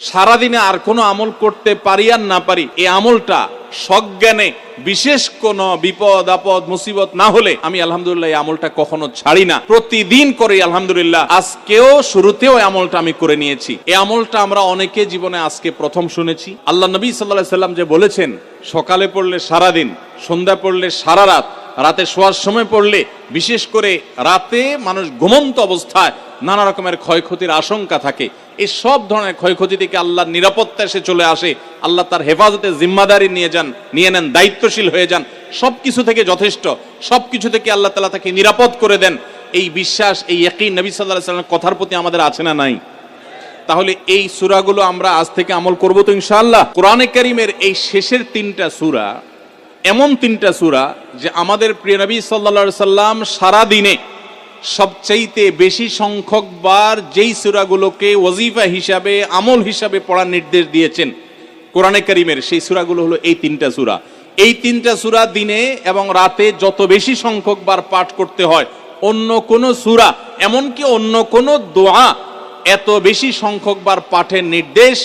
সারাদিনে আর কোনো আমল করতে পারি আর না পারি, এই আমলটা সজ্ঞানে বিশেষ কোন বিপদ আপদ মুসিবত না হলে আমি আলহামদুলিল্লাহ এই আমলটা কখনো ছাড়ি না, প্রতিদিন করি আলহামদুলিল্লাহ। আজকেও শুরুতেও এই আমলটা আমি করে নিয়েছি। এই আমলটা আমরা অনেকে জীবনে আজকে প্রথম শুনেছি। আল্লাহ নবী সাল্লাল্লাহু আলাইহি সাল্লাম যে বলেছেন, সকালে পড়লে সারাদিন, সন্ধ্যা পড়লে সারা রাত, রাতে শোয়ার সময় পড়লে, বিশেষ করে রাতে মানুষ ঘুমন্ত অবস্থায় নানা রকমের ক্ষয়ক্ষতির আশঙ্কা থাকে। এই সব ধরনের ক্ষয়ক্ষতি থেকে আল্লাহর নিরাপত্তা এসে চলে আসে। আল্লাহ তার হেফাজতে জিম্মাদারি নিয়ে নেন, দায়িত্বশীল হয়ে যান। সবকিছু থেকে যথেষ্ট, সবকিছু থেকে আল্লাহ তাআলা তাকে নিরাপদ করে দেন। এই বিশ্বাস, এই ইয়াকিন নবী সাল্লাল্লাহু আলাইহি ওয়াসাল্লামের কথার প্রতি আমাদের আছে না নাই? তাহলে এই সূরাগুলো আমরা আজ থেকে আমল করব তো ইনশাআল্লাহ। কোরআনে কারীমের এই শেষের তিনটা সূরা এমন তিনটা সূরা যে আমাদের প্রিয় নবী সাল্লাল্লাহু আলাইহি সাল্লাম সারা দিনে সবচাইতে বেশি সংখ্যক বার যেই সূরাগুলোকে ওয়াজিফা হিসাবে, আমল হিসাবে পড়ার নির্দেশ দিয়েছেন কোরআনে কারীমের, সেই সূরাগুলো হলো এই তিনটা সূরা। এই তিনটা সূরা দিনে এবং রাতে যত বেশি সংখ্যক বার পাঠ করতে হয়, অন্য কোন সূরা, এমনকি অন্য কোন দোয়া এত বেশি সংখ্যক বার পাঠের নির্দেশ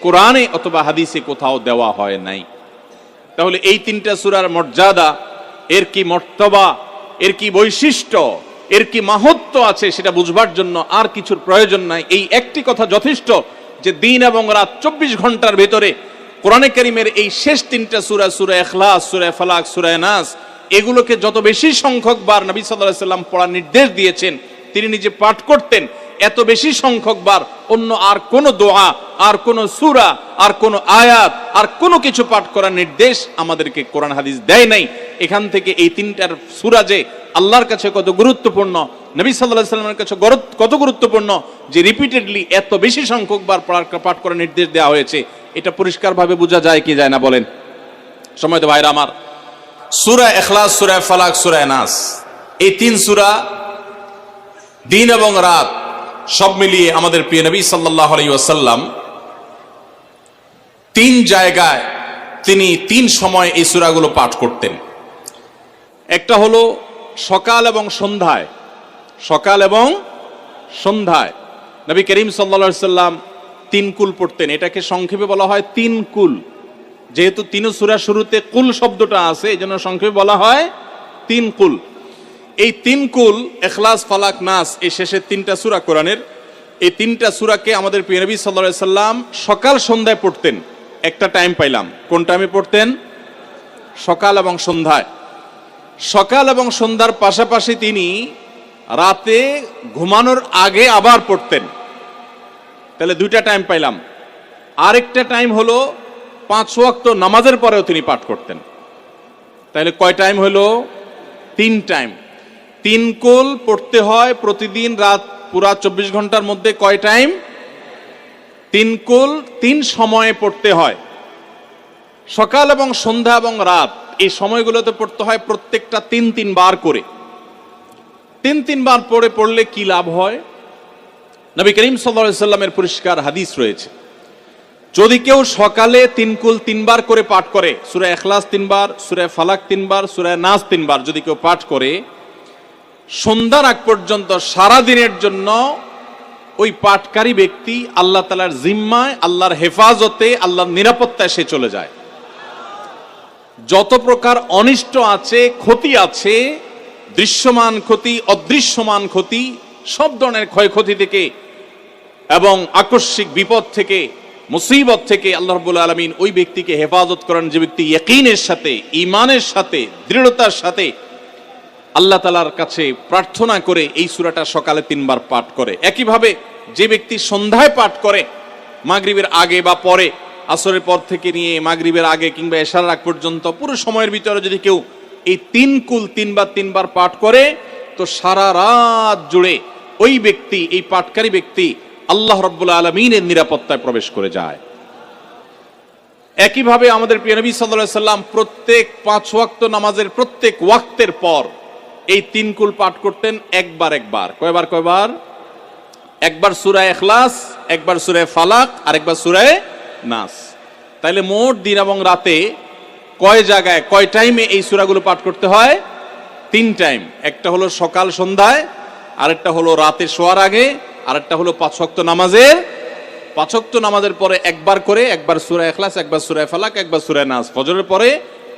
কোরআনে অথবা হাদিসে কোথাও দেওয়া হয় নাই। তাহলে এই তিনটা সূরার মর্যাদা, এর কি মর্তবা, এর কি বৈশিষ্ট্য, এর কি মাহাত্ম্য আছে সেটা বুঝবার জন্য আর কিছুর প্রয়োজন নাই। এই একটি কথা যথেষ্ট যে দিন এবং রাত 24 ঘন্টার ভেতরে কোরআনে কারীমের এই শেষ তিনটা সূরা, সূরা ইখলাস, সূরা ফালাক, সূরা নাস, এগুলোকে যত বেশি সংখ্যক বার নবী সাল্লাল্লাহু আলাইহি সাল্লাম পড়ার নির্দেশ দিয়েছেন, তিনি নিজে পাঠ করতেন, এত বেশি সংখ্যক বার অন্য আর কোন দোয়া, আর কোন সূরা, আর কোন আয়াত, আর কোনো কিছু পাঠ করার নির্দেশ আমাদেরকে কোরআন হাদিস দেয় নাই। এখান থেকে এই তিনটার সূরা যে আল্লাহর কাছে কত গুরুত্বপূর্ণ, নবী সাল্লাল্লাহু আলাইহি সাল্লামের কাছে কত গুরুত্বপূর্ণ, যে রিপিটেডলি এত বেশি সংখ্যক বার পাঠ করার নির্দেশ দেওয়া হয়েছে, এটা পরিষ্কারভাবে বোঝা যায় কি যায় না বলেন? সম্মানিত ভাইরা আমার, সূরা ইখলাস, সূরা ফালাক, সূরা নাস, এই তিন সূরা দিন এবং রাত সব মিলিয়ে আমাদের প্রিয় নবী সাল্লাল্লাহু আলাইহি ওয়াসাল্লাম তিন জায়গায় তিনি তিন সময় এই সূরাগুলো পাঠ করতেন। একটা হলো সকাল এবং সন্ধ্যায়। সকাল এবং সন্ধ্যায় নবী করিম সাল্লাল্লাহু আলাইহি ওয়াসাল্লাম তিন কুল পড়তেন। এটাকে সংক্ষেপে বলা হয় তিন কুল। যেহেতু তিন সূরা শুরুতে কুল শব্দটা আছে, এই জন্য সংক্ষেপে বলা হয় তিন কুল। এই তিন কুল ইখলাস, ফালাক, নাস, এই শেষের তিনটা সূরা কোরআনের, এই তিনটা সূরাকে আমাদের প্রিয় নবী সাল্লাল্লাহু আলাইহি সাল্লাম সকাল সন্ধ্যায় পড়তেন। একটা টাইম পাইলাম, কোন টাইমে পড়তেন? সকাল এবং সন্ধ্যায়। সকাল এবং সন্ধ্যার পাশাপাশি তিনি রাতে ঘুমানোর আগে আবার পড়তেন। তাহলে দুইটা টাইম পাইলাম। আরেকটা টাইম হলো 5 ওয়াক্ত নামাজের পরেও তিনি পাঠ করতেন। তাহলে কয় টাইম হলো? 3 টাইম। 3 কুল পড়তে হয় প্রতিদিন রাত পুরা 24 ঘন্টার মধ্যে। কয় টাইম? 3 কুল 3 সময়ে পড়তে হয়। সকাল এবং সন্ধ্যা এবং রাত এই সময়গুলোতে পড়তে হয় প্রত্যেকটা 3 বার করে। 3 বার পড়লে কি লাভ হয়? নবী করিম সাল্লাল্লাহু আলাইহি সাল্লামের পরিষ্কার হাদিস রয়েছে, যদি কেউ সকালে 3 কুল 3 বার করে পাঠ করে, সূরা ইখলাস 3 বার, সূরা ফালাক 3 বার, সূরা নাস 3 বার যদি কেউ পাঠ করে, সন্ধ্যার আগ পর্যন্ত সারা দিনের জন্য ওই পাঠকারী ব্যক্তি আল্লাহ তাআলার জিম্মায়, আল্লাহর হেফাজতে, আল্লাহর নিরাপত্তায় সে চলে যায়। যত প্রকার অনিষ্ট আছে, ক্ষতি আছে, দৃশ্যমান ক্ষতি, অদৃশ্যমান ক্ষতি, সব ধরনের ক্ষয়ক্ষতি থেকে এবং আকস্মিক বিপদ থেকে, মুসিবত থেকে আল্লাহ রাব্বুল আলামিন ওই ব্যক্তিকে হেফাজত করেন, যে ব্যক্তি ইয়াকিনের সাথে, ঈমানের সাথে, দৃঢ়তার সাথে আল্লাহ তাআলার কাছে প্রার্থনা করে এই সূরাটা সকালে 3 বার পাঠ করে। একইভাবে যে ব্যক্তি সন্ধ্যায় পাঠ করে, মাগরিবের আগে বা পরে, আসরের পর থেকে নিয়ে মাগরিবের আগে কিংবা এশার আগ পর্যন্ত পুরো সময়ের ভিতরে যদি কেউ এই 3 কুল 3 বার পাঠ করে, তো সারা রাত জুড়ে ওই ব্যক্তি, এই পাঠকারী ব্যক্তি আল্লাহ রাব্বুল আলামিনের নিরাপত্তায় প্রবেশ করে যায়। একইভাবে আমাদের প্রিয় নবী সাল্লাল্লাহু আলাইহি সাল্লাম প্রত্যেক 5 ওয়াক্ত নামাজের প্রত্যেক ওয়াক্তের পর এই 3 কুল পাঠ করতেন একবার। কয়বার? একবার সূরা ইখলাস, একবার সূরা ফালাক, আর একবার সূরা নাস। তাইলে মোট দিন এবং রাতে কয় জায়গায়, কয় টাইমে এই সূরাগুলো পাঠ করতে হয়? 3 টাইম। একটা হলো সকাল সন্ধ্যায়, আরেকটা হলো রাতে শোয়ার আগে, আরেকটা হলো 5 ওয়াক্ত নামাজের 5 ওয়াক্ত নামাজের পরে একবার করে, একবার সূরা ইখলাস, একবার সূরা ফালাক, একবার সূরা নাস, ফজরের পরে,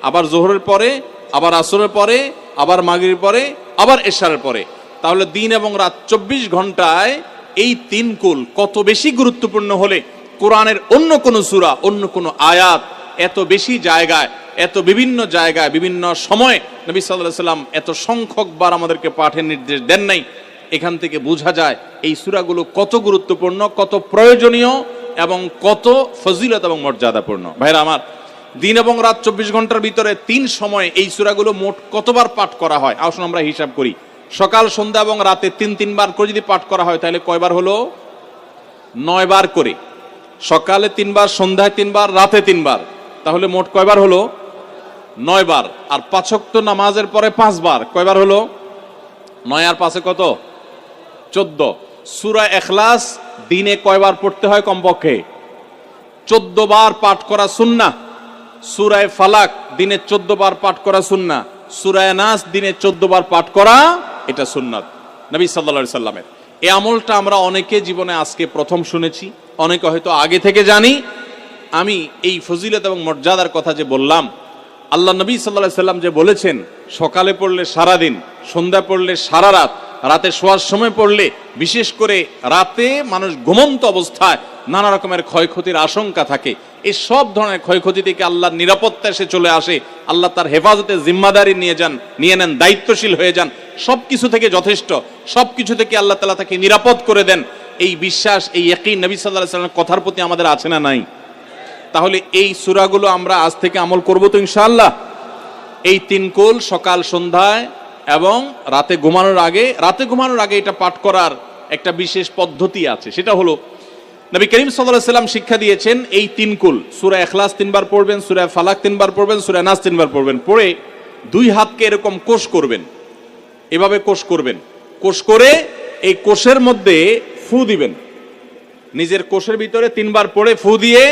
আবার যোহরের পরে, আবার আসরের পরে, আবার মাগরিবের পরে, আবার এশারের পরে। তাহলে দিন এবং রাত 24 ঘন্টায় এই 3 কুল কত বেশি গুরুত্বপূর্ণ হলে কোরআনের অন্য কোন সূরা, অন্য কোন আয়াত এত বেশি জায়গায়, এত বিভিন্ন জায়গায়, বিভিন্ন সময়ে নবী সাল্লাল্লাহু আলাইহি সাল্লাম এত সংখ্যকবার আমাদেরকে পাঠের নির্দেশ দেন নাই। এখান থেকে বোঝা যায় এই সূরাগুলো কত গুরুত্বপূর্ণ, কত প্রয়োজনীয় এবং কত ফজিলত এবং মর্যাদাপূর্ণ। ভাইরা আমার, দিন এবং রাত 24 ঘন্টার ভিতরে 3 সময়ে এই সূরাগুলো মোট কতবার পাঠ করা হয়? আসুন আমরা হিসাব করি। সকাল, সন্ধ্যা এবং রাতে 3 বার করে যদি পাঠ করা হয় তাহলে কয়বার হলো? 9 বার করে। সকালে 3 বার, সন্ধ্যায় 3 বার, রাতে 3 বার, তাহলে মোট কয়বার হলো? 9 বার। আর 5 ওয়াক্ত নামাজের পরে 5 বার, কয়বার হলো? 9 আর 5 কত? 14। সূরা ইখলাস দিনে কয়বার পড়তে হয়? কমপক্ষে 14 বার পাঠ করা সুন্নাহ। সূরা ফালাক দিনে 14 বার পাঠ করা সুন্নাহ। সূরা নাস দিনে 14 বার পাঠ করা, এটা সুন্নাত নবী সাল্লাল্লাহু আলাইহি সাল্লামের। এই আমলটা আমরা অনেকে জীবনে আজকে প্রথম শুনেছি, অনেকে হয়তো আগে থেকে জানি। আমি এই ফজিলত এবং মর্যাদার কথা যে বললাম, আল্লাহ নবী সাল্লাল্লাহু আলাইহি সাল্লাম যে বলেছেন সকালে পড়লে সারা দিন, সন্ধ্যা পড়লে সারা রাত, রাতে শোয়ার সময় পড়লে, বিশেষ করে রাতে মানুষ ঘুমন্ত অবস্থায় নানা রকমের ক্ষয়ক্ষতির আশঙ্কা থাকে। এই সব ধরনের ক্ষয়ক্ষতি থেকে আল্লাহর নিরাপত্তা এসে চলে আসে। আল্লাহ তার হেফাজতের জিম্মাদারি নিয়ে নেন, দায়িত্বশীল হয়ে যান। সবকিছু থেকে যথেষ্ট, সবকিছু থেকে আল্লাহ তাআলা তাকে নিরাপদ করে দেন। এই বিশ্বাস, এই ইয়াকিন নবী সাল্লাল্লাহু আলাইহি সাল্লামের কথার প্রতি আমাদের আছে না নাই? তাহলে এই সূরাগুলো আমরা আজ থেকে আমল করব তো ইনশাআল্লাহ। এই 3 কুল সকাল, সন্ধ্যায় এবং রাতে ঘুমানোর আগে এটা পাঠ করার একটা বিশেষ পদ্ধতি আছে। সেটা হলো নবী করিম সাল্লাল্লাহু আলাইহি সাল্লাম শিক্ষা দিয়েছেন এই 3 কুল, সূরা ইখলাস 3 বার পড়বেন, সূরা ফালাক 3 বার পড়বেন, সূরা নাস 3 বার পড়বেন। পড়ে 2 হাতকে এরকম কোষ করবেন, এভাবে কোষ করবেন। কোষ করে এই কোষের মধ্যে ফু দিবেন। নিজের কোষের ভিতরে 3 বার পড়ে ফু দিয়ে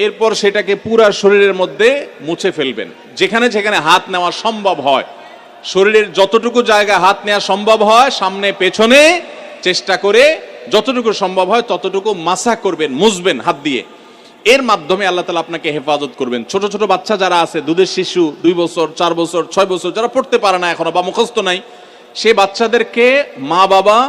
এরপর সেটাকে পুরা শরীরের মধ্যে মুছে ফেলবেন। যেখানে যেখানে হাত নেওয়া সম্ভব হয়, শরীরের যতটুকু জায়গা হাত নেওয়া সম্ভব হয়, সামনে পেছনে চেষ্টা করে যতটুকু সম্ভব হয় ততটুকু মাসা করবেন, মুছবেন হাত দিয়ে। এর মাধ্যমে আল্লাহ তাআলা আপনাকে হেফাজত করবেন। ছোট ছোট বাচ্চা যারা আছে, দুধের শিশু, 2 বছর, 4 বছর, 6 বছর, যারা পড়তে পারে না এখনো বা মুখস্থ নাই, সেই বাচ্চাদেরকে মা বাবা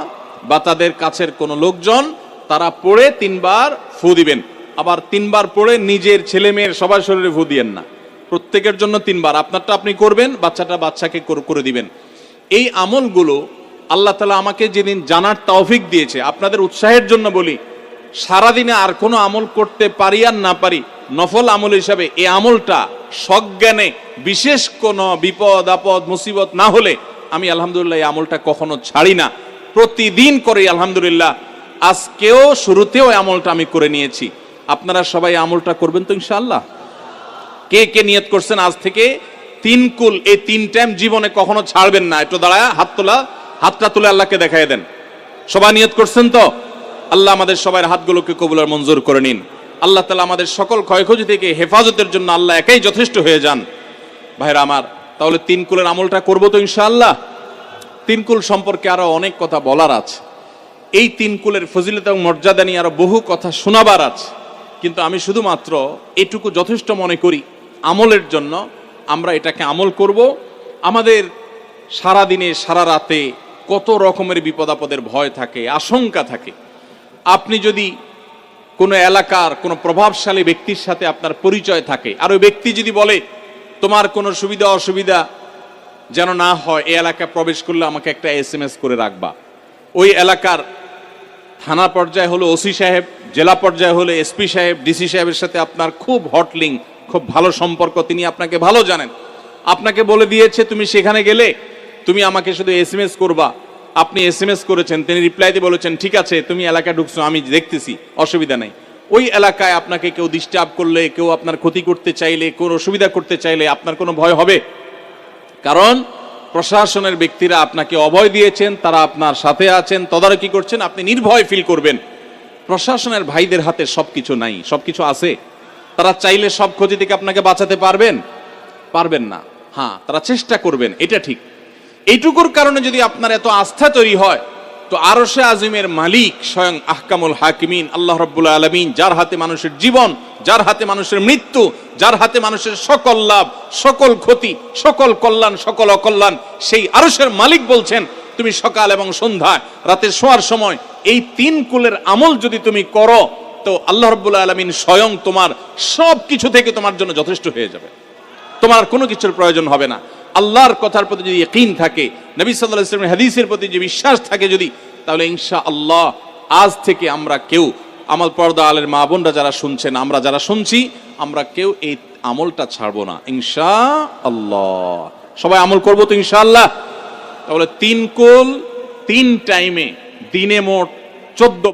বা তাদের কাছের কোনো লোকজন তারা পড়ে 3 বার ফু দিবেন। আবার 3 বার পড়ে নিজের ছেলে মেয়ের সবার শরীরে ফু দিয়েন না, প্রত্যেকের জন্য 3 বার। আপনারটা আপনি করবেন, বাচ্চাকে করে দিবেন। এই আমলগুলো আল্লাহ তাআলা আমাকে যেদিন জানার তৌফিক দিয়েছে, আপনাদের উৎসাহের জন্য বলি, সারাদিনে আর কোনো আমল করতে পারি আর না পারি, নফল আমল হিসাবে এই আমলটা সজ্ঞানে, বিশেষ কোনো বিপদ আপদ মুসিবত না হলে আমি আলহামদুলিল্লাহ এই আমলটা কখনো ছাড়ি না, প্রতিদিন করি আলহামদুলিল্লাহ। আজকেও শুরুতেও এই আমলটা আমি করে নিয়েছি। আপনারা সবাই আমলটা করবেন তো ইনশাআল্লাহ? কে কে নিয়ত করছেন আজ থেকে 3 কুল এই 3 টাইম জীবনে কখনো ছাড়বেন না? একটু দাঁড়ায় হাতটা তুলে আল্লাহকে দেখায় দেন। সবাই নিয়ত করছেন তো? আল্লাহ আমাদের সবার হাতগুলোকে কবুল আর মঞ্জুর করে নিন। আল্লাহ তাআলা আমাদের সকল ক্ষয়ক্ষতি থেকে হেফাজতের জন্য আল্লাহ একাই যথেষ্ট হয়ে যান। ভাইরা আমার, তাহলে 3 কুলের আমলটা করবো তো ইনশাআল্লাহ? 3 কুল সম্পর্কে আরো অনেক কথা বলার আছে। এই 3 কুলের ফজিলত এবং মর্যাদা নিয়ে আরো বহু কথা শোনাবার আছে, কিন্তু আমি শুধুমাত্র এটুকু যথেষ্ট মনে করি আমলের জন্য। আমরা এটাকে আমল করব। আমাদের সারা দিনে সারা রাতে কত রকমের বিপদ আপদের ভয় থাকে, আশঙ্কা থাকে। আপনি যদি কোনো এলাকার কোনো প্রভাবশালী ব্যক্তির সাথে আপনার পরিচয় থাকে, আর ওই ব্যক্তি যদি বলে তোমার কোনো সুবিধা অসুবিধা যেন না হয়, এই এলাকায় প্রবেশ করলে আমাকে একটা SMS করে রাখবা। ওই এলাকার থানা পর্যায়ে হলো ওসি সাহেব, জেলা পর্যায়ে হলে SP সাহেব, DC সাহেবের সাথে আপনার খুব হট লিঙ্ক, খুব ভালো সম্পর্ক, তিনি আপনাকে ভালো জানেন। আপনাকে বলে দিয়েছে তুমি সেখানে গেলে তুমি আমাকে শুধু SMS করবা। আপনি SMS করেছেন, তিনি রিপ্লাই দিয়ে বলেছেন ঠিক আছে তুমি এলাকায় ঢুকছো, আমি দেখতেছি, অসুবিধা নাই। ওই এলাকায় আপনাকে কেউ ডিস্টার্ব করলে, কেউ আপনার ক্ষতি করতে চাইলে, কোনো অসুবিধা করতে চাইলে আপনার কোনো ভয় হবে? কারণ প্রশাসনের ব্যক্তিরা আপনাকে অভয় দিয়েছেন, তারা আপনার সাথে আছেন, তদারকি করছেন, আপনি নির্ভয় ফিল করবেন। প্রশাসনের ভাইদের হাতে সবকিছু নাই, সবকিছু আছে। তারা চাইলে সব ক্ষতি থেকে আপনাকে বাঁচাতে পারবেন না। হ্যাঁ, তারা চেষ্টা করবেন, এটা ঠিক। এইটুকুর কারণে যদি আপনার এত আস্থা তৈরি হয়, তো তো আরশে আজিমের মালিক স্বয়ং আহকামুল হাকিমিন আল্লাহ রাব্বুল আলামিন, যার হাতে মানুষের জীবন, যার হাতে মানুষের মৃত্যু, যার হাতে মানুষের সকল লাভ, সকল ক্ষতি, সকল কল্যাণ, সকল অকল্যাণ, সেই আরশের মালিক বলছেন তুমি সকাল এবং সন্ধ্যায় রাতে শোয়ার সময় এই 3 কুলের আমল যদি তুমি করো, তো আল্লাহ রাব্বুল আলামিন স্বয়ং তোমার সব কিছু থেকে তোমার জন্য যথেষ্ট হয়ে যাবে। তোমার কোনো কিছুর প্রয়োজন হবে না। আল্লাহর কথার প্রতি যদি ইয়াকিন থাকে, নবী সাল্লাল্লাহু আলাইহি ওয়াসাল্লামের হাদিসের প্রতি যে বিশ্বাস থাকে যদি, তাহলে ইনশাআল্লাহ আজ থেকে আমরা কেউ, আমার পর্দা আলের মা বোনরা যারা শুনছেন, আমরা যারা শুনছি, আমরা কেউ এই আমলটা ছাড়বো না ইনশাআল্লাহ। সবাই আমল করবো তো ইনশাআল্লাহ। তাহলে 3 কুল 3 টাইমে দিনে মোট 14